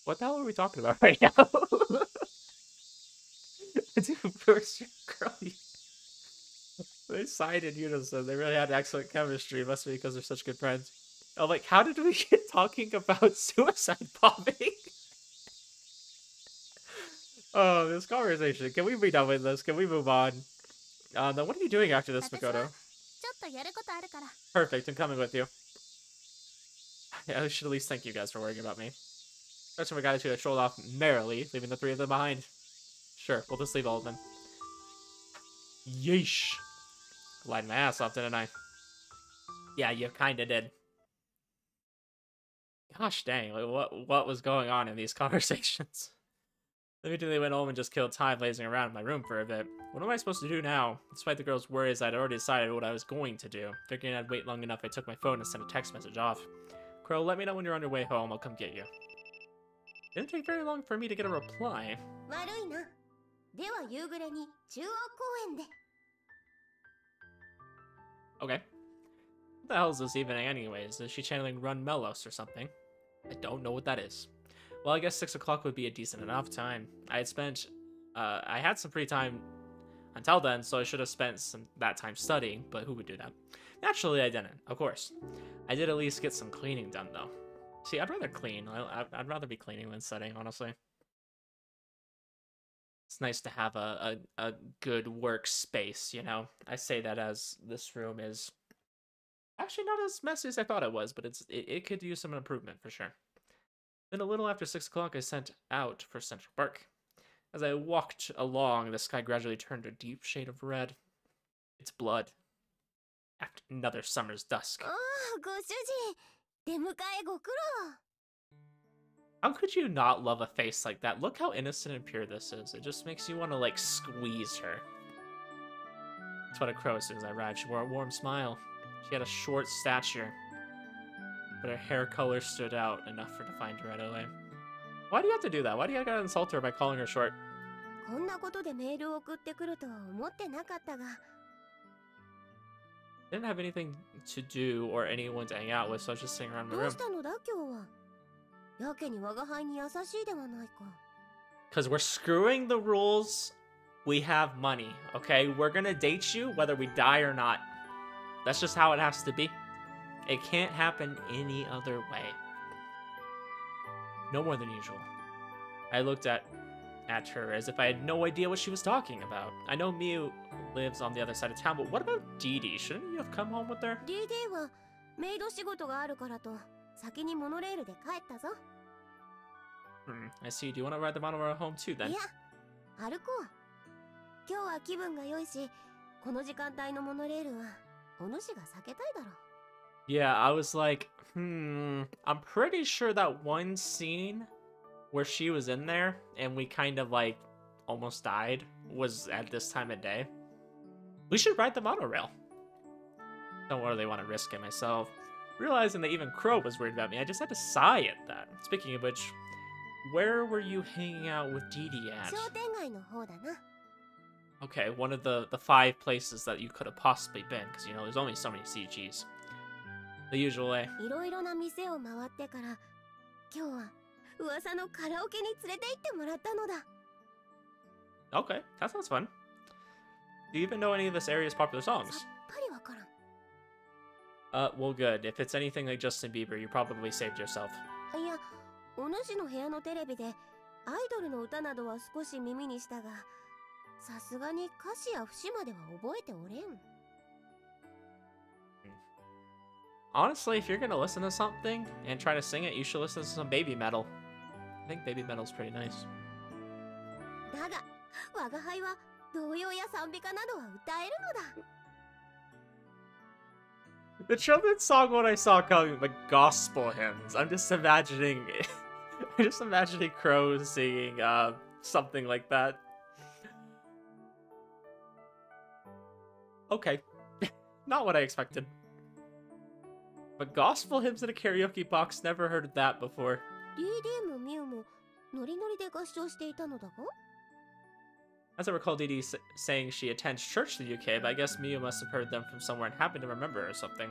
What the hell are we talking about right now? Dude, first your girl. They sighed in unison. They really had excellent chemistry. It must be because they're such good friends. Oh, like, how did we get talking about suicide bombing? Oh, this conversation. Can we be done with this? Can we move on? Then what are you doing after this, Makoto? ちょっとやることあるから。 Perfect, I'm coming with you. I should at least thank you guys for worrying about me. Rest of my gratitude, I strolled off merrily, leaving the 3 of them behind. Sure, we'll just leave all of them. Yeesh. Lied my ass off, didn't I? Yeah, you kinda did. Gosh dang, like, what was going on in these conversations? Immediately went home and just killed time lazing around in my room for a bit. What am I supposed to do now? Despite the girl's worries, I'd already decided what I was going to do. Figuring I'd wait long enough, I took my phone and sent a text message off. Crow, let me know when you're on your way home, I'll come get you. Didn't take very long for me to get a reply. 悪いな。では夕暮れに中央公園で。 Okay. What the hell is this evening anyways? Is she channeling Run Melos or something? I don't know what that is. Well, I guess 6 o'clock would be a decent enough time. I had some free time until then, so I should have spent that time studying, but who would do that? Naturally, I didn't, of course. I did at least get some cleaning done, though. See, I'd rather clean. I'd rather be cleaning than studying, honestly. It's nice to have a good workspace, you know? I say that as this room is actually not as messy as I thought it was, but it could use some improvement for sure. Then a little after 6 o'clock, I sent out for Central Park. As I walked along, the sky gradually turned a deep shade of red. It's blood. After another summer's dusk. ご主人、出迎えご苦労。 How could you not love a face like that? Look how innocent and pure this is. It just makes you want to, like, squeeze her. That's what a crow as soon as I arrived. She wore a warm smile. She had a short stature, but her hair color stood out enough for to find her right away. Why do you have to do that? Why do you gotta insult her by calling her short? こんなことでメールを送ってくるとは思ってなかったが。 Didn't have anything to do or anyone to hang out with, so I was just sitting around my どう room. したのだ今日は。やけに我が輩に優しいではないか。 Because we're screwing the rules. We have money, okay? We're gonna date you whether we die or not. That's just how it has to be. It can't happen any other way. No more than usual. I looked at her as if I had no idea what she was talking about. I know Miu lives on the other side of town, but what about Dee Dee? Shouldn't you have come home with her? DD はメイド仕事があるからと先にモノレールで帰ったぞ。 I see. Do you want to ride the monorail home too, then? いや、歩こう。今日は気分が良いし、この時間帯のモノレールはお主が避けたいだろう。 Yeah, I was like, I'm pretty sure that one scene where she was in there and we kind of like almost died was at this time of day. We should ride the monorail. Don't really want to risk it myself. Realizing that even Crow was worried about me, I just had to sigh at that. Speaking of which, where were you hanging out with Dee Dee at? 商店街の方だな。 Okay, one of the 5 places that you could have possibly been, because, you know, there's only so many CGs. The usual way. いろいろな店を回ってから、今日は噂のカラオケに連れて行ってもらったのだ。 Okay, that sounds fun. Do you even know any of this area's popular さっ songs? ぱりわからん。 Well, good. If it's anything like Justin Bieber, you probably saved yourself. いや、お主の部屋のテレビでアイドルの歌などは少し耳にしたが、さすがに歌詞や節までは覚えておれん。 Honestly, if you're gonna listen to something and try to sing it, you should listen to some baby metal. I think baby metal's pretty nice. だが、我が輩は童謡や賛美歌などは歌えるのだ。 The children's song what I saw coming, like gospel hymns. I'm just imagining, I'm just imagining crows singing something like that. Okay, not what I expected. But gospel hymns in a karaoke box, never heard of that before. DD もミュウもノリノリで合唱していたのだが。 As I recall, Dee Dee saying she attends church in the UK, but I guess Miu must have heard them from somewhere and happened to remember or something.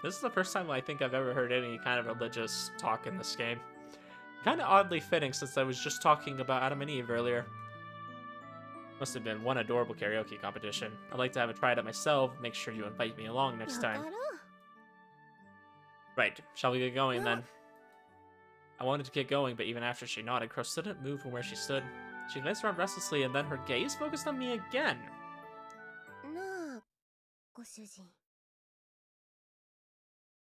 This is the first time I think I've ever heard any kind of religious talk in this game. Kind of oddly fitting since I was just talking about Adam and Eve earlier. Must have been one adorable karaoke competition. I'd like to have a try at it myself. Make sure you invite me along next だ time. から。 Right, shall we get going then? I wanted to get going, but even after she nodded, Crow still didn't move from where she stood. She glanced around restlessly, and then her gaze focused on me again. なあ、ご主人。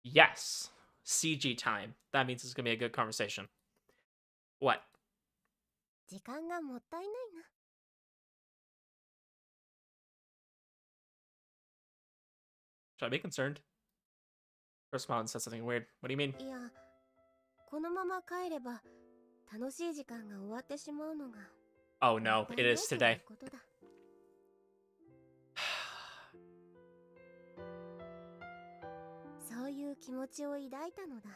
Yes. CG time. That means it's gonna be a good conversation. What? 時間がもったいないな。 Should I be concerned? Crow smiled and said something weird. What do you mean? いや、このまま帰れば楽しい時間が終わってしまうのが。 Oh no, it is today. ことだ。そういう気持ちを抱いたのだ。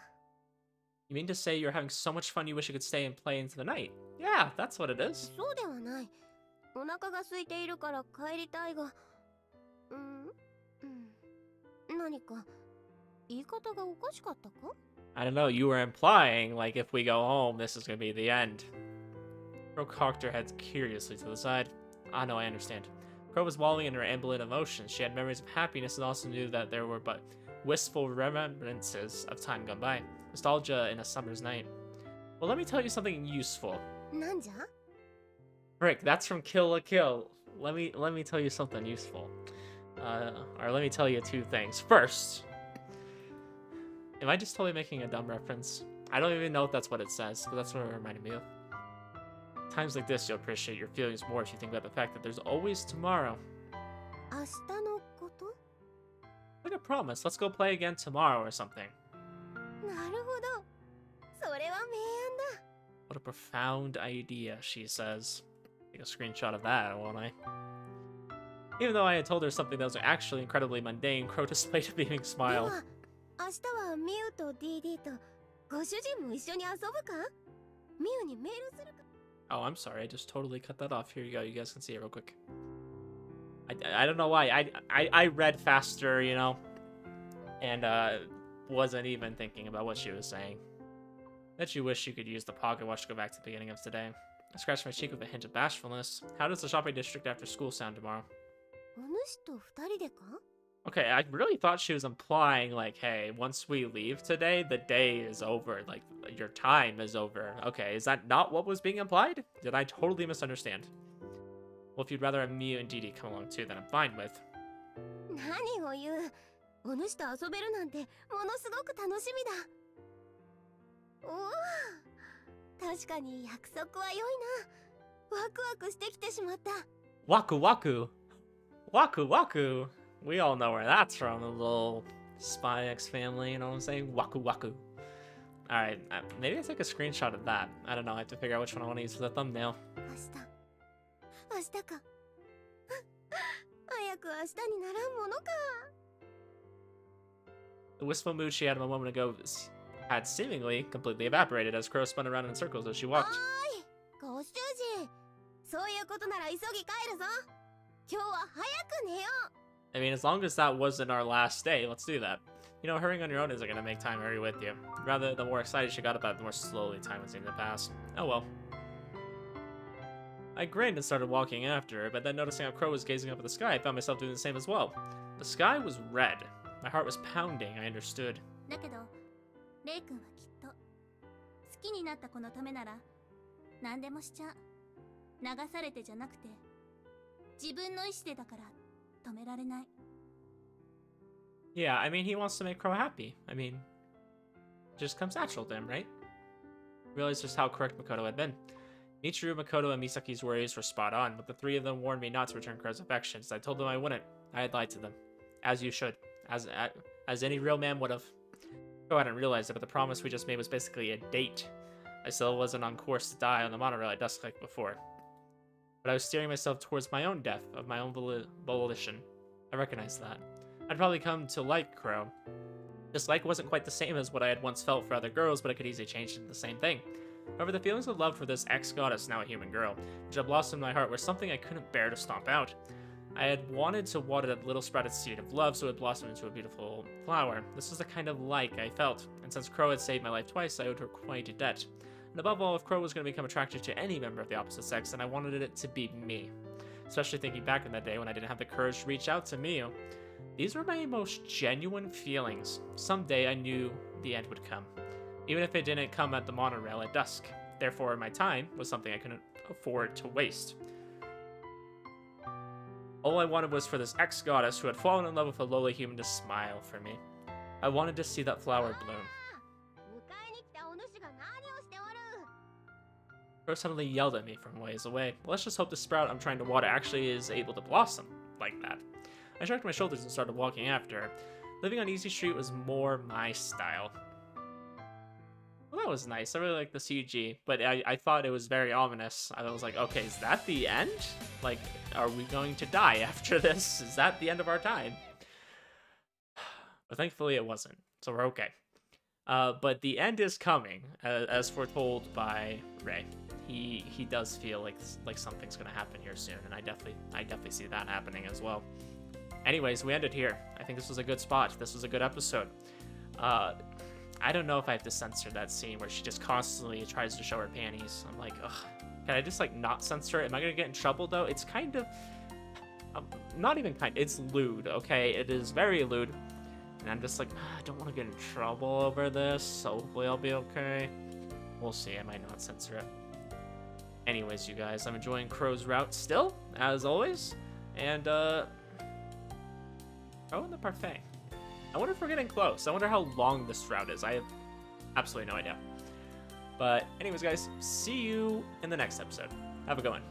You mean to say you're having so much fun you wish you could stay and play into the night? Yeah, that's what it is. そうではない。お腹が空いているから帰りたいが。何か言い方がおかしかったか? I don't know, you were implying, like, if we go home, this is gonna be the end. Crow cocked her head curiously to the side. Ah, no, I understand. Crow was wallowing in her ambivalent emotions. She had memories of happiness and also knew that there were but wistful remembrances of time gone by. Nostalgia in a summer's night. Well, let me tell you something useful. なんじゃ? Rick, that's from Kill la Kill. Let me tell you something useful. Or let me tell you two things. First, am I just totally making a dumb reference? I don't even know if that's what it says, but that's what it reminded me of. Times like this, you'll appreciate your feelings more if you think about the fact that there's always tomorrow. 明日のこと? Like a promise. Let's go play again tomorrow or something. なるほど。それは明暗だ。 What a profound idea, she says. Take a screenshot of that, won't I? Even though I had told her something that was actually incredibly mundane, Crow displayed a beaming で smile. は、明日はミウと DD とご主人も一緒に遊ぶか? ミウにメールするか? Oh, I'm sorry. I just totally cut that off. Here you go. You guys can see it real quick. I don't know why. I read faster, you know, and wasn't even thinking about what she was saying. Bet you wish you could use the pocket watch to go back to the beginning of today. I scratched my cheek with a hint of bashfulness. How does the shopping district after school sound tomorrow? お主と二人でか? Okay, I really thought she was implying, like, hey, once we leave today, the day is over. Like, your time is over. Okay, is that not what was being implied? Did I totally misunderstand? Well, if you'd rather have Miu and Didi come along too, then I'm fine with. 何を言う? お主と遊べるなんてものすごく楽しみだ。おお、確かに約束は良いな。ワクワクしてきてしまった。 Waku Waku! Waku Waku! We all know where that's from, the little Spy X family, you know what I'm saying? Waku Waku. Alright, maybe I take a screenshot of that. I don't know, I have to figure out which one I want to use for the thumbnail. 明日か。早く明日にならんものか。 The wistful mood she had a moment ago had seemingly completely evaporated as Crow spun around in circles as she walked. おーい、ご主人。そういうことなら急ぎ帰るぞ。今日は早く寝よう。 I mean, as long as that wasn't our last day, let's do that. You know, hurrying on your own isn't going to make time hurry with you. Rather, the more excited she got about it, the more slowly time would seem to pass. Oh well. I grinned and started walking after her, but then noticing how Crow was gazing up at the sky, I found myself doing the same as well. The sky was red. My heart was pounding, I understood. だけど、レイ君はきっと好きになった子のためなら何でもしちゃう。流されてじゃなくて自分の意志でだから止められない。 Yeah, I mean, he wants to make Crow happy. I mean, it just comes natural to him, right? Realized just how correct Makoto had been. Michiru, Makoto, and Misaki's worries were spot on, but the three of them warned me not to return Crow's affections. I told them I wouldn't. I had lied to them. As you should. As any real man would have. Crow hadn't realized it, but the promise we just made was basically a date. I still wasn't on course to die on the monorail at dusk like before. But I was steering myself towards my own death, of my own volition. I recognized that. I'd probably come to like Crow. This like wasn't quite the same as what I had once felt for other girls, but it could easily change into the same thing. However, the feelings of love for this ex-goddess, now a human girl, which had blossomed in my heart, were something I couldn't bear to stomp out. I had wanted to water that little sprouted seed of love so it blossomed into a beautiful flower. This was the kind of like I felt, and since Crow had saved my life twice, I owed her quite a debt. And above all, if Crow was going to become attracted to any member of the opposite sex, then I wanted it to be me. Especially thinking back on that day when I didn't have the courage to reach out to Miu. These were my most genuine feelings. Someday I knew the end would come. Even if it didn't come at the monorail at dusk. Therefore, my time was something I couldn't afford to waste. All I wanted was for this ex-goddess who had fallen in love with a lowly human to smile for me. I wanted to see that flower bloom. Crow suddenly yelled at me from ways away. Let's just hope the sprout I'm trying to water actually is able to blossom like that. I shrugged my shoulders and started walking after her. Living on Easy Street was more my style. Well, that was nice. I really like the CG, but I thought it was very ominous. I was like, okay, is that the end? Like, are we going to die after this? Is that the end of our time? But thankfully it wasn't, so we're okay. But the end is coming, as foretold by Ray. He does feel like something's gonna happen here soon, and I definitely see that happening as well. Anyways, we ended here. I think this was a good spot. This was a good episode. I don't know if I have to censor that scene where she just constantly tries to show her panties. I'm like, ugh. Can I just like not censor it? Am I gonna get in trouble though? It's kind of, not even kind. It's lewd. Okay, it is very lewd. And I'm just like, I don't want to get in trouble over this, so hopefully I'll be okay. We'll see, I might not censor it. Anyways, you guys, I'm enjoying Crow's route still, as always. And, Crow and the parfait. I wonder if we're getting close. I wonder how long this route is. I have absolutely no idea. But anyways, guys, see you in the next episode. Have a good one.